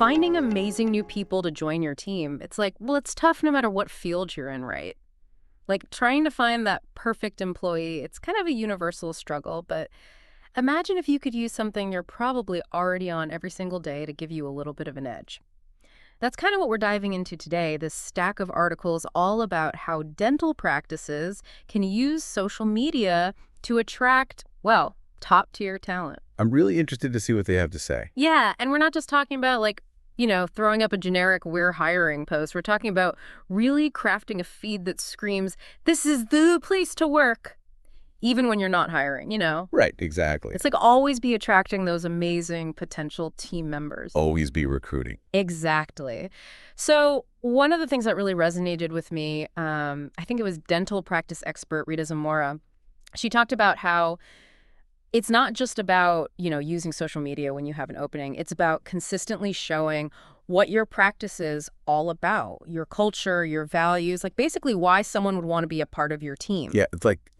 finding amazing new people to join your team, it's like, well, it's tough no matter what field you're in, right? Like trying to find that perfect employee, it's kind of a universal struggle, but imagine if you could use something you're probably already on every single day to give you a little bit of an edge. That's kind of what we're diving into today, this stack of articles all about how dental practices can use social media to attract, well, top-tier talent. I'm really interested to see what they have to say. Yeah, and we're not just talking about throwing up a generic "we're hiring" post. We're talking about really crafting a feed that screams, "This is the place to work," even when you're not hiring. Right, exactly. It's like always be attracting those amazing potential team members. Always be recruiting. Exactly. So one of the things that really resonated with me, I think it was dental practice expert Rita Zamora. She talked about how it's not just about, using social media when you have an opening. It's about consistently showing what your practice is all about, your culture, your values, like basically why someone would want to be a part of your team. Yeah,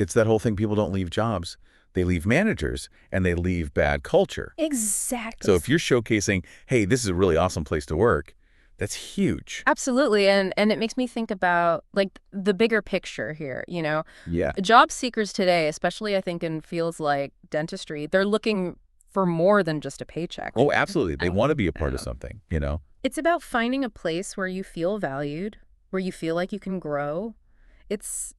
it's that whole thing. People don't leave jobs. They leave managers and they leave bad culture. Exactly. So if you're showcasing, hey, this is a really awesome place to work, that's huge. Absolutely. And it makes me think about like the bigger picture here, Yeah. Job seekers today, especially I think in fields like dentistry, they're looking for more than just a paycheck. Oh, absolutely. They want to be a part of something. It's about finding a place where you feel valued, where you feel like you can grow. It's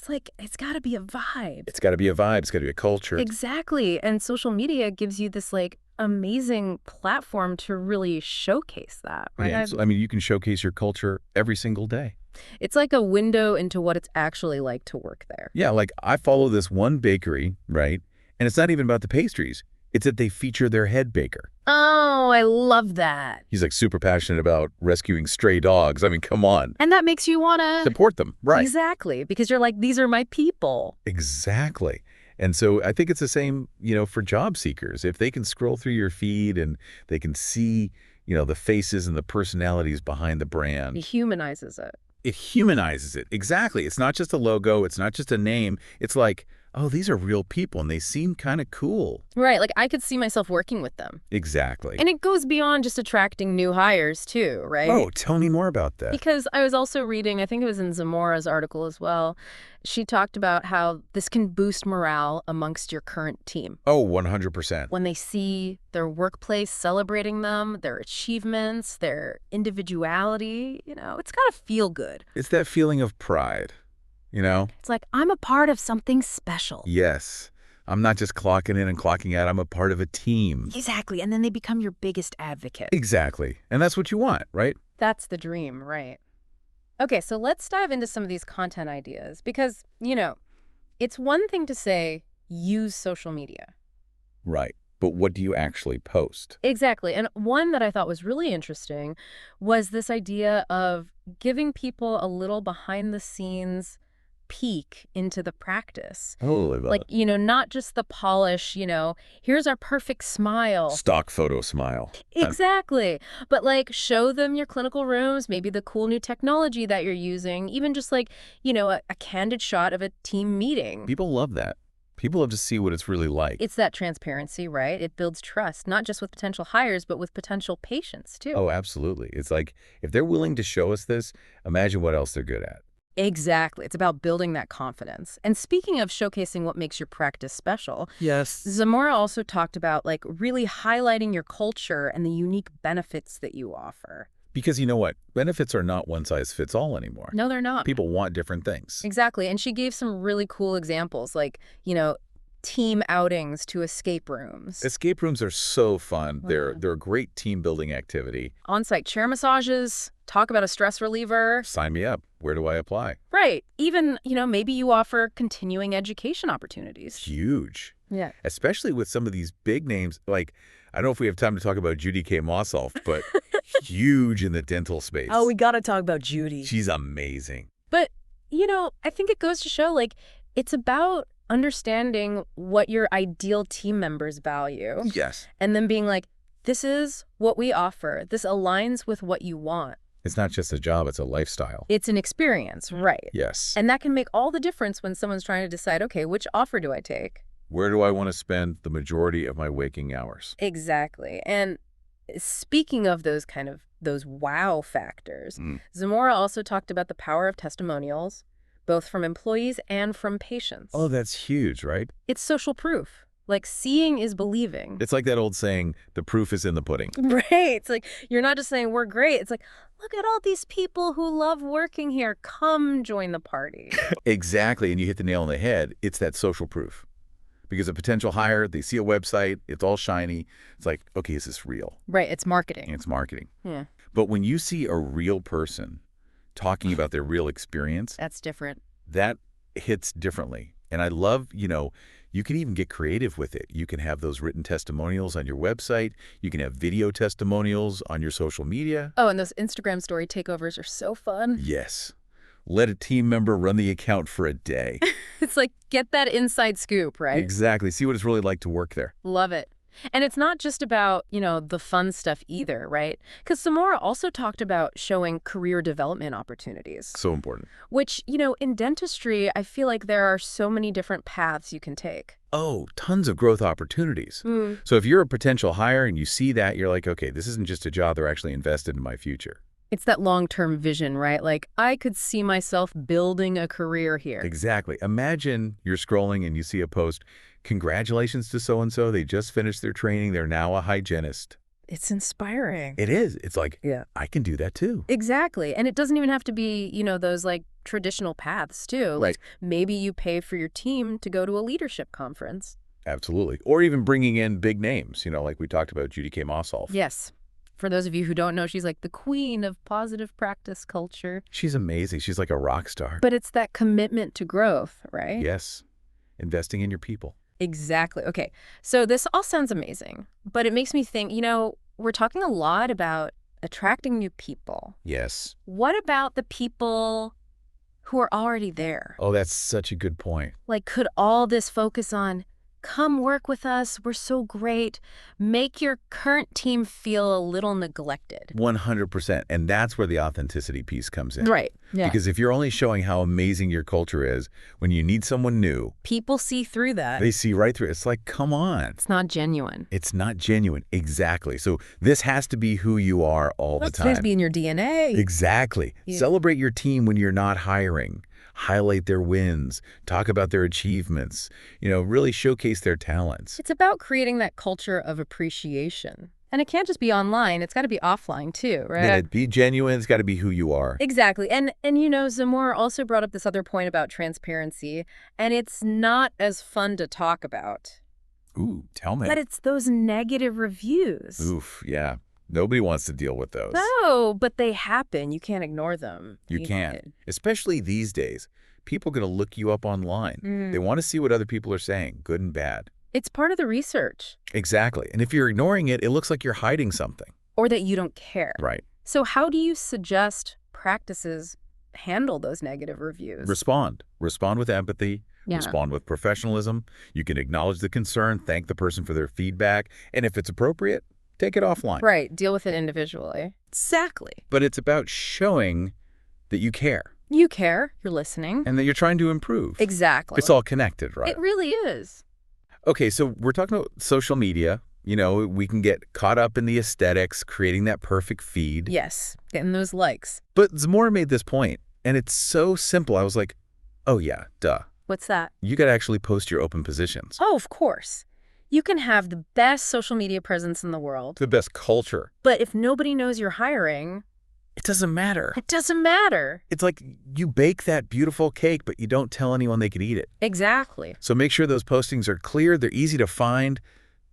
like, it's got to be a vibe. It's got to be a vibe. It's got to be a culture. Exactly. And social media gives you this like amazing platform to really showcase that, right? Yeah, so, you can showcase your culture every single day. It's like a window into what it's actually like to work there. Yeah, like I follow this one bakery, right? And it's not even about the pastries. It's that they feature their head baker. Oh, I love that. He's like super passionate about rescuing stray dogs. Come on. And that makes you want to support them, right? Exactly, because you're like, these are my people. Exactly. And so I think it's the same, for job seekers. If they can scroll through your feed and they can see, the faces and the personalities behind the brand. It humanizes it. It humanizes it. Exactly. It's not just a logo. It's not just a name. It's like, oh, these are real people and they seem kind of cool. Right. Like I could see myself working with them. Exactly. And it goes beyond just attracting new hires too, right? Oh, tell me more about that. Because I was also reading, I think it was in Zamora's article as well. She talked about how this can boost morale amongst your current team. Oh, 100%. When they see their workplace celebrating them, their achievements, their individuality, it's got to feel good. It's that feeling of pride. It's like, I'm a part of something special. Yes. I'm not just clocking in and clocking out. I'm a part of a team. Exactly. And then they become your biggest advocate. Exactly. And that's what you want, right? That's the dream, right? Okay, so let's dive into some of these content ideas because, it's one thing to say, use social media. Right. But what do you actually post? Exactly. And one that I thought was really interesting was this idea of giving people a little behind the scenes peek into the practice. Oh, I love it. Not just the polish, here's our perfect smile. Stock photo smile. Exactly. But show them your clinical rooms, maybe the cool new technology that you're using, even just a candid shot of a team meeting. People love that. People love to see what it's really like. It's that transparency, right? It builds trust, not just with potential hires, but with potential patients too. Oh, absolutely. It's like, if they're willing to show us this, imagine what else they're good at. Exactly. It's about building that confidence. And speaking of showcasing what makes your practice special, yes, Zamora also talked about really highlighting your culture and the unique benefits that you offer. Because you know what? Benefits are not one size fits all anymore. No, they're not. People want different things. Exactly. And she gave some really cool examples team outings to escape rooms. Escape rooms are so fun. They're a great team building activity. On-site chair massages, talk about a stress reliever. Sign me up. Where do I apply? Right. Even, maybe you offer continuing education opportunities. Huge. Yeah. Especially with some of these big names. I don't know if we have time to talk about Judy K. Mossoff, but huge in the dental space. Oh, we got to talk about Judy. She's amazing. But, I think it goes to show, it's about understanding what your ideal team members value. Yes. And then being like, this is what we offer. This aligns with what you want. It's not just a job, it's a lifestyle. It's an experience, right? Yes. And that can make all the difference when someone's trying to decide, okay, which offer do I take? Where do I want to spend the majority of my waking hours? Exactly. And Speaking of those wow factors, Mm. Zamora also talked about the power of testimonials, both from employees and from Oh, patients. that's huge, right? It's social proof. Like, seeing is believing. It's like that old saying, the proof is in the pudding. Right. It's like, you're not just saying we're great. It's like, look at all these people who love working here. Come join the party. Exactly, and you hit the nail on the head. It's that social proof. Because a potential hire, they see a website, it's all shiny. It's like, okay, is this real? Right. It's marketing. And it's marketing. Yeah. But when you see a real person talking about their real experience, That's different. that hits differently. And I love, you can even get creative with it. You can have those written testimonials on your website. You can have video testimonials on your social media. Oh, and those Instagram story takeovers are so fun. Yes. Let a team member run the account for a day. It's like, get that inside scoop, right? Exactly. See what it's really like to work there. Love it. And it's not just about, the fun stuff either, right? Because Samora also talked about showing career development opportunities, So important. which, in dentistry, I feel like there are so many different paths you can take. Oh, tons of growth opportunities. So if you're a potential hire and you see that, you're like, okay, this isn't just a job. They're actually invested in my future. It's that long-term vision, right? Like, I could see myself building a career here. Exactly. Imagine you're scrolling and you see a post, congratulations to so-and-so. They just finished their training. They're now a hygienist. It's inspiring. It is. It's like, Yeah. I can do that too. Exactly. And it doesn't even have to be, those like traditional paths too. Right. Maybe you pay for your team to go to a leadership conference. Absolutely. Or even bringing in big names, like we talked about Judy K. Mossolf. Yes. For those of you who don't know, she's like the queen of positive practice culture. She's amazing. She's like a rock star. But it's that commitment to growth, right? Yes. Investing in your people. Exactly. Okay. So this all sounds amazing, but it makes me think, we're talking a lot about attracting new people. Yes. What about the people who are already there? Oh, that's such a good point. Like, could all this focus on, come work with us, we're so great, make your current team feel a little neglected? 100%. And that's where the authenticity piece comes in. Right. Yeah. Because if you're only showing how amazing your culture is, when you need someone new, People see through that. they see right through it. It's like, come on. It's not genuine. It's not genuine. Exactly. So this has to be who you are all the That's supposed to time. be in your DNA. Exactly. Yeah. Celebrate your team when you're not hiring. Highlight their wins. Talk about their achievements. Really showcase their talents. It's about creating that culture of appreciation. And it can't just be online. It's got to be offline too, right? And it be genuine. It's got to be who you are. Exactly. And Zamora also brought up this other point about transparency, and it's not as fun to talk about. Ooh, tell me. But it's those negative reviews. Oof, yeah. Nobody wants to deal with those. No, but they happen. You can't ignore them. You can't. Especially these days. People are going to look you up online. Mm. They want to see what other people are saying, good and bad. It's part of the research. Exactly. And if you're ignoring it, it looks like you're hiding something. Or that you don't care. Right. So how do you suggest practices handle those negative reviews? Respond. Respond with empathy. Yeah. Respond with professionalism. You can acknowledge the concern, thank the person for their feedback, and if it's appropriate, take it offline. Right. Deal with it individually. Exactly. But it's about showing that you care You care. You're listening. and that you're trying to improve. Exactly. It's all connected, right? It really is. Okay, so we're talking about social media. We can get caught up in the aesthetics, creating that perfect feed. Yes. Getting those likes. But Zamora made this point, and it's so simple. I was like, oh yeah, duh. What's that? You got to actually post your open positions. Oh, of course. You can have the best social media presence in the world, The best culture. but if nobody knows you're hiring, It doesn't matter. it doesn't matter. It's like you bake that beautiful cake, but you don't tell anyone they could eat it. Exactly. So make sure those postings are clear, they're easy to find.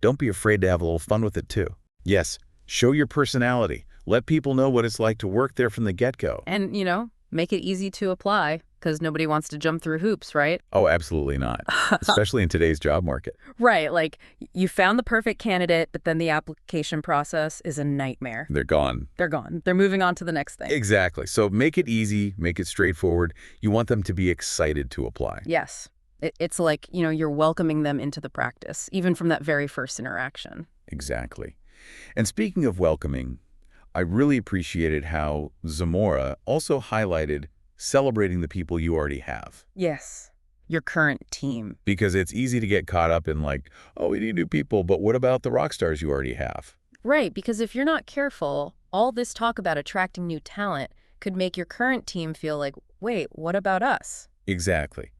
Don't be afraid to have a little fun with it too. Yes, show your personality. Let people know what it's like to work there from the get-go. And, make it easy to apply because nobody wants to jump through hoops, right? Oh, absolutely not. Especially in today's job market. Right. Like, you found the perfect candidate, but then the application process is a nightmare. They're gone. They're gone. They're moving on to the next thing. Exactly. So make it easy, make it straightforward. You want them to be excited to apply. Yes. It's like, you're welcoming them into the practice, even from that very first interaction. Exactly. And speaking of welcoming, I really appreciated how Zamora also highlighted celebrating the people you already have. Yes. Your current team. Because it's easy to get caught up in like, oh, we need new people, but what about the rock stars you already have? Right, because if you're not careful, all this talk about attracting new talent could make your current team feel like, wait, what about us? Exactly.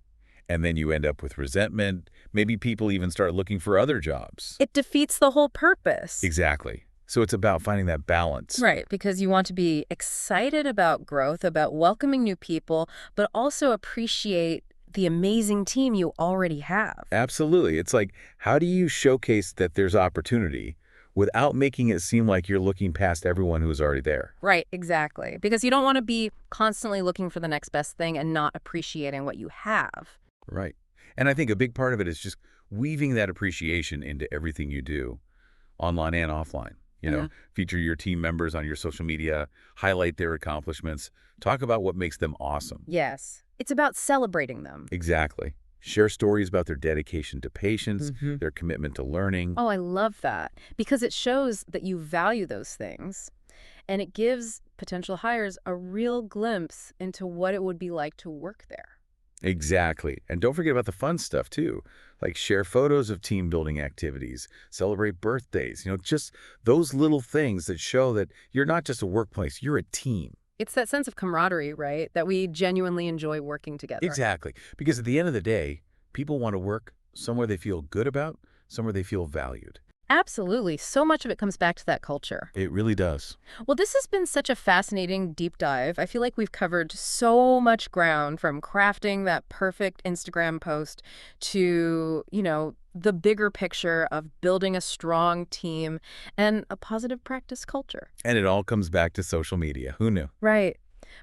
And then you end up with resentment. Maybe people even start looking for other jobs. It defeats the whole purpose. Exactly. So it's about finding that balance. Right, because you want to be excited about growth, about welcoming new people, but also appreciate the amazing team you already have. Absolutely. It's like, how do you showcase that there's opportunity without making it seem like you're looking past everyone who's already there? Right, exactly. Because you don't want to be constantly looking for the next best thing and not appreciating what you have. Right. And I think a big part of it is just weaving that appreciation into everything you do, online and offline. Yeah. Feature your team members on your social media, highlight their accomplishments, talk about what makes them awesome. Yes. It's about celebrating them. Exactly. Share stories about their dedication to patients, Hmm. their commitment to learning. Oh, I love that because it shows that you value those things and it gives potential hires a real glimpse into what it would be like to work there. Exactly. And don't forget about the fun stuff, too. Like share photos of team building activities, celebrate birthdays, just those little things that show that you're not just a workplace, you're a team. It's that sense of camaraderie, right? That we genuinely enjoy working together. Exactly. Because at the end of the day, people want to work somewhere they feel good about, somewhere they feel valued. Absolutely. So much of it comes back to that culture. It really does. Well, this has been such a fascinating deep dive. I feel like we've covered so much ground from crafting that perfect Instagram post to, the bigger picture of building a strong team and a positive practice culture. And it all comes back to social media. Who knew? Right.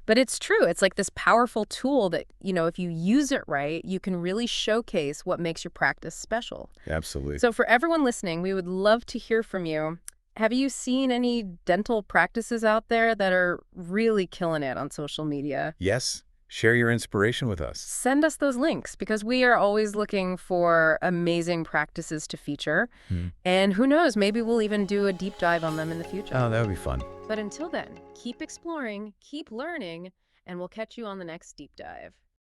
But it's true. It's like this powerful tool that, if you use it right, you can really showcase what makes your practice special. Absolutely. So for everyone listening, we would love to hear from you. Have you seen any dental practices out there that are really killing it on social media? Yes. Share your inspiration with us. Send us those links because we are always looking for amazing practices to feature. Hmm. And who knows, maybe we'll even do a deep dive on them in the future. Oh, that would be fun. But until then, keep exploring, keep learning, and we'll catch you on the next deep dive.